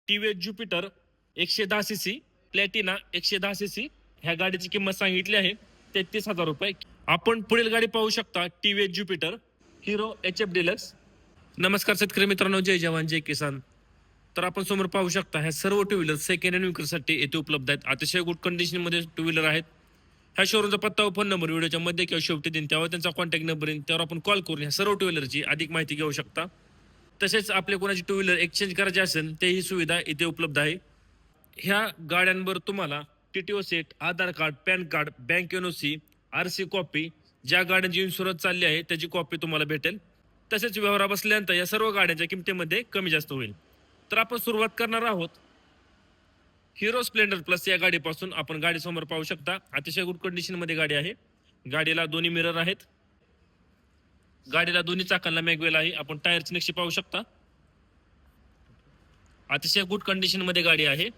TVS Jupiter 110cc Platina 110cc ह्या गाडीची किंमत सांगितली आहे 33,000 रुपये. आपण पुढील गाडी पाहू शकता TVS Jupiter hero H F deluxe. नमस्कार शेतकरी मित्रांनो, जय जवान जय किसान. तर आपण समोर पाहू शकता ह्या सर्व टू व्हीलर सेकंड हँड विक्रीसाठी येथे उपलब्ध आहेत. अतिशय गुड कंडिशन मध्ये टू व्हीलर आहेत. ह्या शोरूमचा पत्ता व फोन नंबर व्हिडिओच्या मध्ये किंवा शेवटी देईन, त्यावर त्यांचा कॉन्टॅक्ट नंबर येईल, त्यावर आपण कॉल करून ह्या सर्व टू व्हीलरची अधिक माहिती घेऊ शकता. तसेच आपले कोणाची टू व्हीलर एक्सचेंज करायची असेल ते ही सुविधा इथे उपलब्ध आहे. ह्या गाड्यांवर तुम्हाला TTO set, Aadhaar card, PAN card, bank NOC, RC copy, ज्या गाड्यांची इन्शुरन्स चालली आहे त्याची कॉपी तुम्हाला भेटेल. तसेच व्यवहार बसल्यानंतर या सर्व गाड्यांच्या किमतीमध्ये कमी जास्त होईल. तर आपण सुरुवात करणार आहोत हिरो स्प्लेंडर प्लस या गाडीपासून. आपण गाडी समोर पाहू शकता अतिशय गुड कंडिशन मध्ये गाडी आहे. गाडीला दोन्ही मिरर आहेत. गाडीला दोन्ही चाकांना मॅगवेल आहे. आपण टायरची नक्षी पाहू शकता. अतिशय गुड कंडिशन मध्ये गाडी आहे.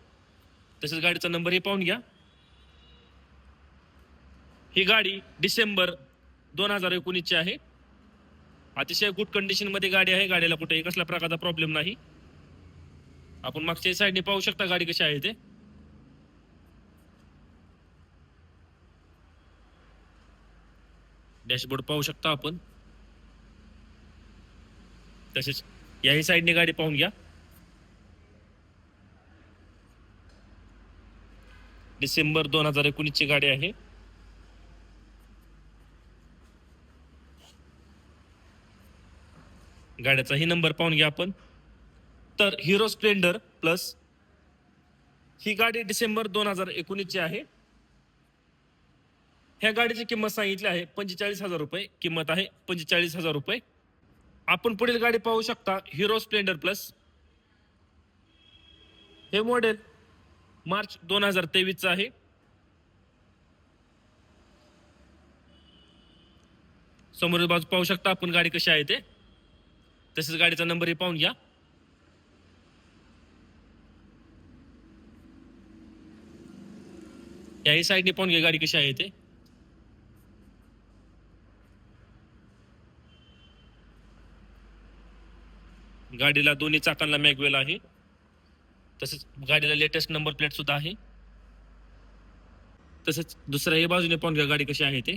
तसेच गाडीचा नंबरही पाहून घ्या. ही गाडी डिसेंबर 2019 ची आहे. अतिशय गुड कंडिशन मध्ये गाडी आहे. गाडीला कुठेही कसल्या प्रकारचा प्रॉब्लेम नाही. आपण मागच्या साईडने पाहू शकता गाडी कशी आहे ते. डॅशबोर्ड पाहू शकता आपण. तसेच याही साईडने गाडी पाहून घ्या. डिसेंबर 2019 ची गाडी आहे. गाड्याचाही नंबर पाहून घ्या आपण. तर हिरो स्प्लेंडर प्लस ही गाडी डिसेंबर 2019 ची आहे. ह्या गाडीची किंमत सांगितली आहे 45,000 रुपये. किंमत आहे 45,000 रुपये. आपण पुढील गाडी पाहू शकता हिरो स्प्लेंडर प्लस. हे मॉडेल मार्च 2023 चं आहे. समोरील बाजू पाहू शकता आपण गाडी कशी आहे ते. तसेच गाडीचा नंबरही पाहून घ्या. याही साईडने पाहून घ्या गाडी कशी आहे ते. गाडीला दोन्ही चाकांना मॅगवेल आहे. तसेच गाडीला लेटेस्ट नंबर प्लेट सुद्धा आहे. तसेच दुसऱ्याही बाजूने पाहून घ्या गाडी कशी आहे ते.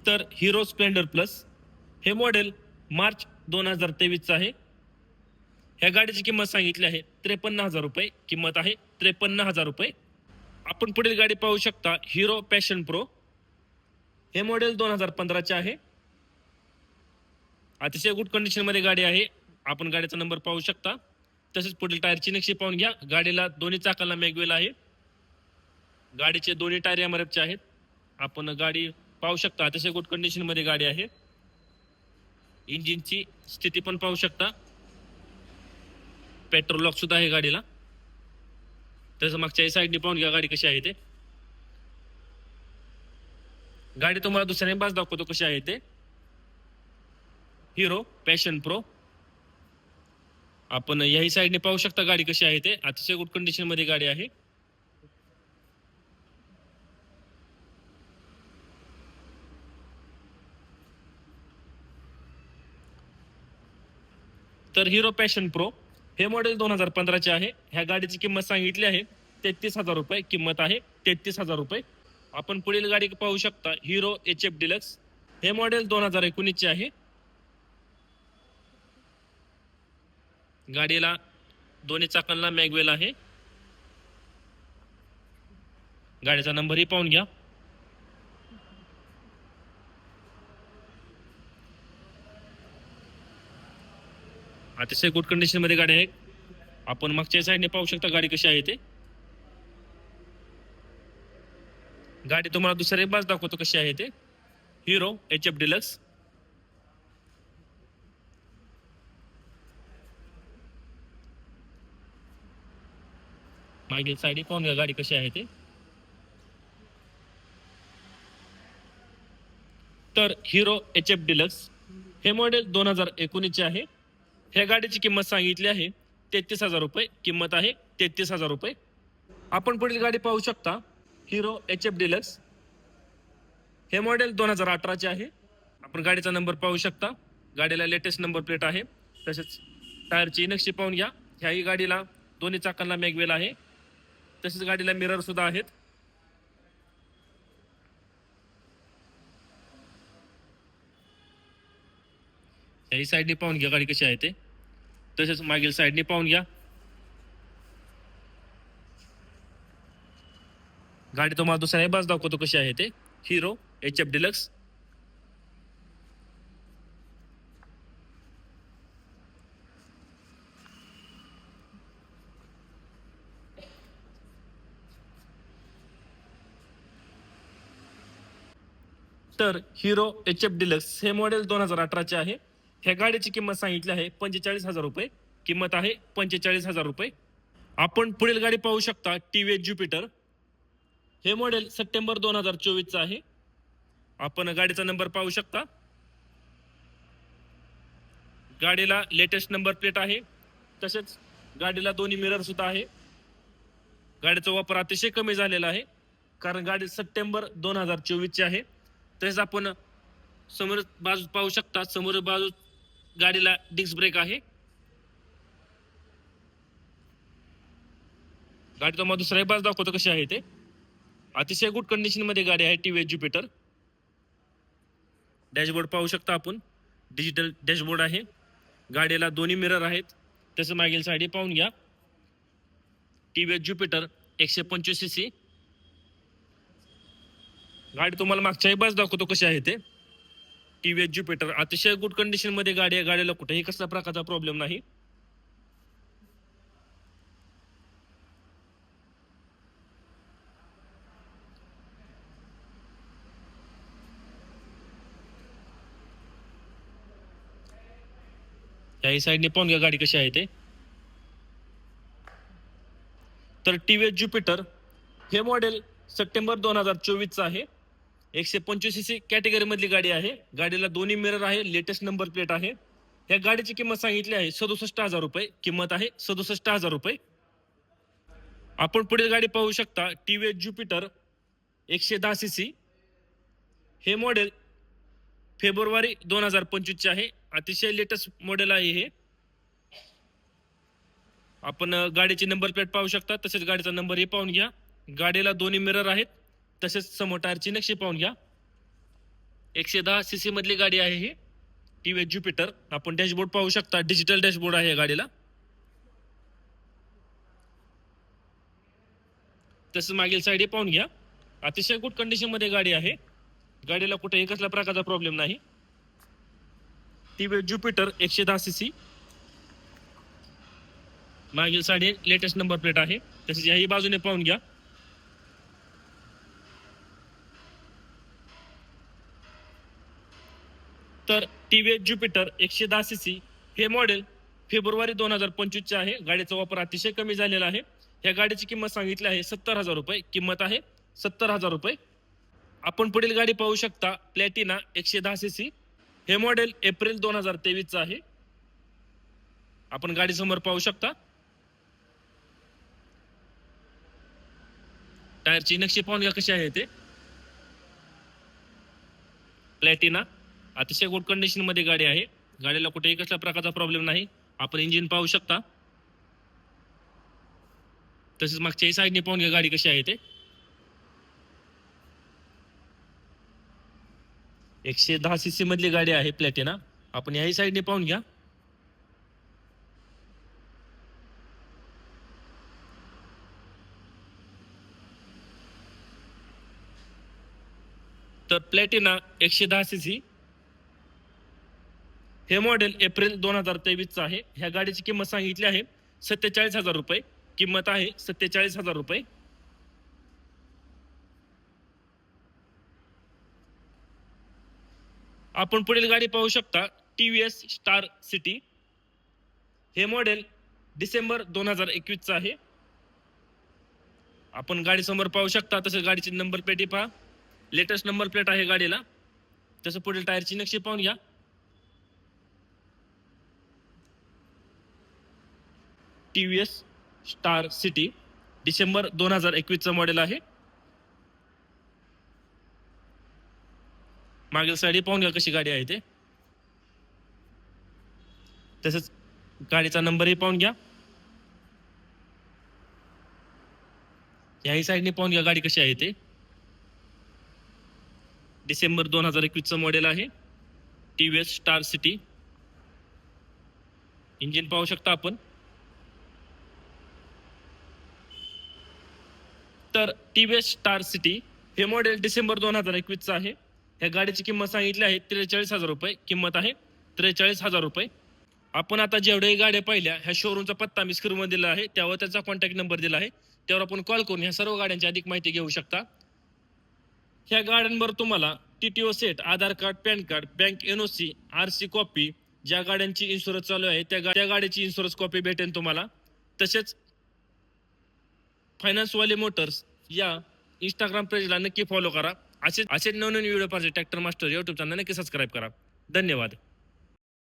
तर हिरो स्प्लेंडर प्लस हे मॉडेल मार्च 2023 चं आहे. ह्या गाडीची किंमत सांगितली आहे 53,000 रुपये. किंमत आहे 53,000 रुपये. आपण पुढील गाडी पाहू शकता हिरो पॅशन प्रो. हे मॉडेल 2015 चे आहे. अतिशय गुड कंडिशन मध्ये गाडी आहे. आपण गाडीचा नंबर पाहू शकता. तसेच पुढील टायरची नक्षी पाहून घ्या. गाडीला दोन्ही चाकांना मॅगवेल आहे. गाडीचे दोन्ही टायर एमआरएफचे आहेत. आपण गाडी पाहू शकता अतिशय गुड कंडिशन मध्ये गाडी आहे. इंजिनची स्थिती पण पाहू शकता. पेट्रोल लॉक सुद्धा आहे गाडीला. तसं मागच्या साईडने पाहून घ्या गाडी कशी आहे ते. गाडी तुम्हाला दुसऱ्या बाजू दाखवतो कशी आहे ते. Hero passion pro. आपण याही साईडने पाहू शकता गाडी कशी आहे ते. अतिशय गुड कंडिशन मध्ये गाडी आहे. तर हिरो पॅशन प्रो हे मॉडेल 2015 चे आहे. ह्या गाडीची किंमत सांगितली आहे 33,000 रुपये. किंमत आहे 33,000 रुपये. आपण पुढील गाडी पाहू शकता हिरो एच एफ डिलक्स. हे मॉडेल 2019 चे आहे. गाडीला दोन्ही चाकांना मॅगवेल आहे. गाडीचा नंबरही पाहून घ्या. अतिशय गुड कंडिशन मध्ये गाडी आहे. आपण मागच्या साईडने पाहू शकता गाडी कशी आहे ते. गाडी तुम्हाला दुसऱ्या बाजू दाखवतो कशी आहे ते. Hero H F deluxe. मागील साईड पाहून घ्या गाडी कशी आहे ते. तर हिरो एच एफ डिलक्स हे मॉडेल 2019 चे आहे. ह्या गाडीची किंमत सांगितली आहे 33,000 रुपये. किंमत आहे 33,000 रुपये. आपण पुढील गाडी पाहू शकता हिरो एच एफ डिलक्स. हे मॉडेल 2018चे आहे. आपण गाडीचा नंबर पाहू शकता. गाडीला लेटेस्ट नंबर प्लेट आहे. तसेच टायरची नक्षी पाहून घ्या. ह्याही गाडीला दोन्ही चाकांना मॅगवेल आहे. तसेच गाडीला मिरर सुद्धा आहेत. ह्याही साईडने पाहून घ्या गाडी कशी आहे ते. तसेच मागील साईडने पाहून घ्या. गाडी तुम्हाला दुसऱ्या बाजू दाखवतो कशी आहे ते. Hero HF deluxe. तर हिरो HF डिलक्स हे मॉडेल 2018चे आहे. ह्या गाडीची किंमत सांगितली आहे 45,000 रुपये. किंमत आहे 45,000 रुपये. आपण पुढील गाडी पाहू शकता TVS ज्युपिटर. हे मॉडेल सप्टेंबर 2024चं आहे. आपण गाडीचा नंबर पाहू शकता. गाडीला लेटेस्ट नंबर प्लेट आहे. तसेच गाडीला दोन्ही मिरर सुद्धा आहे. गाडीचा वापर अतिशय कमी झालेला आहे कारण गाडी सप्टेंबर 2024ची आहे. तसेच आपण समोर बाजू पाहू शकता. समोर बाजू गाडीला डिस्क ब्रेक आहे. गाडी तुम्हाला दुसऱ्या बाजू दाखवतो कशी आहे ते. अतिशय गुड कंडिशन मध्ये गाडी आहे TVS ज्युपिटर. डॅशबोर्ड पाहू शकता आपण. डिजिटल डॅशबोर्ड आहे. गाडीला दोन्ही मिरर आहेत. तसं मागील साईड पाहून घ्या. TVS Jupiter 125cc. गाडी तुम्हाला मागच्याही बाजू दाखवतो कशी आहे ते. TVS ज्युपिटर अतिशय गुड कंडिशन मध्ये गाडी आहे. गाडीला कुठेही कसल्या प्रकारचा प्रॉब्लेम नाही. याही साईडने पाहून घ्या गाडी कशी आहे ते. तर TVS ज्युपिटर हे मॉडेल सप्टेंबर 2024चं आहे. 125cc कॅटेगरी मधली गाडी आहे. गाडीला दोन्ही मिरर आहे. लेटेस्ट नंबर प्लेट आहे. या गाडीची किंमत सांगितली आहे 67,000 रुपये. किंमत आहे 67,000 रुपये. आपण पुढील गाडी पाहू शकता TVS ज्युपिटर 110cc. हे मॉडेल फेब्रुवारी 2025चे आहे. अतिशय लेटेस्ट मॉडेल आहे हे. आपण गाडीची नंबर प्लेट पाहू शकता. तसेच गाडीचा नंबरही पाहून घ्या. गाडीला दोन्ही मिरर आहेत. तसेच समोर टायरची नक्षी पाहून घ्या. 110cc मधली गाडी आहे ही TVS ज्युपिटर. आपण डॅशबोर्ड पाहू शकता. डिजिटल डॅशबोर्ड आहे या गाडीला. तसंच मागील साईड पाहून घ्या. अतिशय गुड कंडिशन मध्ये गाडी आहे. गाडीला कुठेही कसल्या प्रकारचा प्रॉब्लेम नाही. TVS Jupiter 110cc. मागील साडी लेटेस्ट नंबर प्लेट आहे. तसेच याही बाजूने पाहून घ्या. तर TVS ज्युपिटर 110cc हे मॉडेल फेब्रुवारी 2025चे आहे. गाडीचा वापर अतिशय कमी झालेला आहे. या गाडीची किंमत सांगितली आहे 70,000 रुपये. किंमत आहे 70,000 रुपये. आपण पुढील गाडी पाहू शकता प्लॅटिना 110cc. हे मॉडेल एप्रिल 2023चं आहे. आपण गाडी समोर पाहू शकता. टायरची नक्षी पाहून घ्या कशी आहे ते. प्लॅटिना अतिशय गुड कंडिशन मध्ये गाडी आहे. गाडीला कुठेही कसल्या प्रकारचा प्रॉब्लेम नाही. आपण इंजिन पाहू शकता. तसेच मागच्याही साईडने पाहून घ्या गाडी कशी आहे ते. 110cc मधली गाडी आहे प्लॅटिना. आपण याही साईडने पाहून घ्या. तर प्लॅटिना 110cc हे मॉडेल एप्रिल 2023चं आहे. ह्या गाडीची किंमत सांगितली आहे 47,000 रुपये. किंमत आहे 47,000 रुपये. आपण पुढील गाडी पाहू शकता TVS स्टार सिटी. हे मॉडेल डिसेंबर 2021चं आहे. आपण गाडी समोर पाहू शकता. तसेच गाडीची नंबर प्लेट पहा. लेटेस्ट नंबर प्लेट आहे गाडीला. तसं पुढील टायरची नक्षी पाहून घ्या. TVS स्टार सिटी डिसेंबर 2021चं मॉडेल आहे. मागील साईड पाहून घ्या कशी गाडी आहे ते. तसंच गाडीचा नंबरही पाहून घ्या. याही साईडने पाहून घ्या गाडी कशी आहे ते. डिसेंबर 2021 मॉडेल आहे. TVS star city. इंजिन पाहू शकता आपण. तर टीव्हीएस स्टार सिटी हे मॉडेल डिसेंबर 2021 आहे. ह्या गाडीची किंमत सांगितली आहे 43,000 रुपये. किंमत आहे 43,000 रुपये. आपण आता जेवढ्याही गाड्या पाहिल्या ह्या शोरूमचा पत्ता मी स्क्रीनवर दिला आहे, त्यावर त्याचा कॉन्टॅक्ट नंबर दिला आहे. त्यावर आपण कॉल करून ह्या सर्व गाड्यांची अधिक माहिती घेऊ शकता. ह्या गाड्यांवर तुम्हाला TTO set, Aadhaar card, PAN card, bank NOC, RC copy, ज्या गाड्यांची इन्शुरन्स चालू आहे त्या गाडीची इन्शुरन्स कॉपी भेटेल तुम्हाला. तसेच फायनान्सवाले मोटर्स या इंस्टाग्राम पेजला नक्की फॉलो करा. असे नवनवीन व्हिडिओ पाहिजे ट्रॅक्टर मास्टर यूट्यूब चॅनल नक्की सबस्क्राईब करा. धन्यवाद.